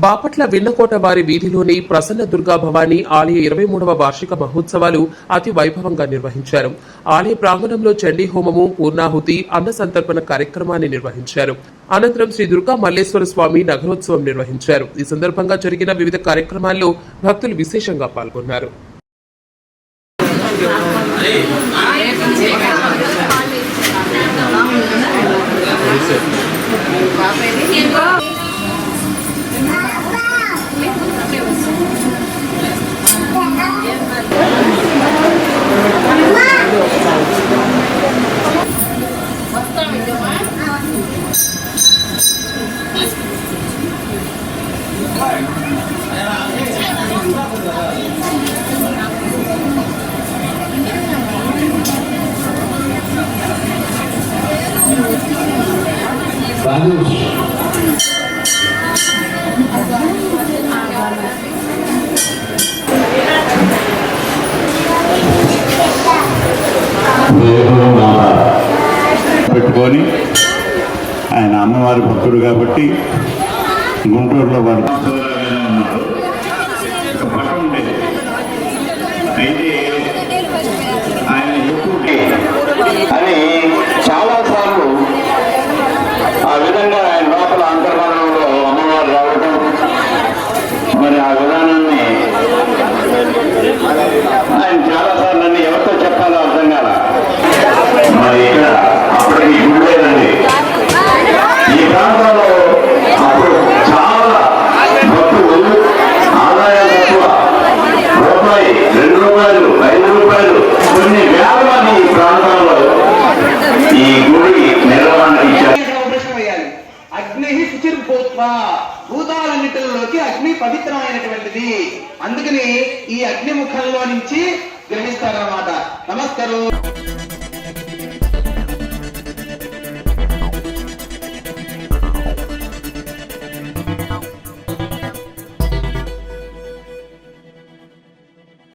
బాపట్ల విన్నకోట వారి వీధిలోని ప్రసన్న దుర్గా భవానీ ఆలయ 23వ వార్షిక మహోత్సవాలు అతి వైభవంగా నిర్వహించారు. ఆలయ ప్రాంగణంలో చండీ హోమము, పూర్ణాహుతి, అన్న సంతర్పణ కార్యక్రమాన్ని నిర్వహించారు. అనంతరం శ్రీ దుర్గా మల్లేశ్వర స్వామి నగరోత్సవం నిర్వహించారు. ఈ సందర్భంగా జరిగిన వివిధ కార్యక్రమాల్లో భక్తులు విశేషంగా పాల్గొన్నారు. పెట్టుకొని ఆయన అమ్మవారి భక్తుడు కాబట్టి గుంటూరులో వాడు ఉన్నాడు. ఒక పట్టం ఉండేది. అయితే ఆయన అని చాలాసార్లు ఆ విధంగా ఆయన లోపల అంతర్మానంలో అమ్మవారు రావడం, మరి ఆ విధానాన్ని ఆయన చాలాసార్లు నన్ను ఎవరితో చెప్పాలో అర్థం కాల. మరి ఇక్కడ అప్పటికి గుడి లేదండి. ఈ ప్రాంతంలో అప్పుడు చాలా భక్తులు ఆదాయం తక్కువ, రూపాయి, 2 రూపాయలు, 5 రూపాయలు, కొన్ని వేల మంది ఈ ప్రాంతంలో ఈ గుడి నిర్వహణ ఇచ్చారు. అగ్ని శుచిర్భూత్వా, భూతాలన్నిటిలోకి అగ్ని పవిత్రమైనటువంటిది. అందుకని ఈ అగ్ని ముఖంలో నుంచి గ్రహిస్తారన్నమాట. నమస్కారం.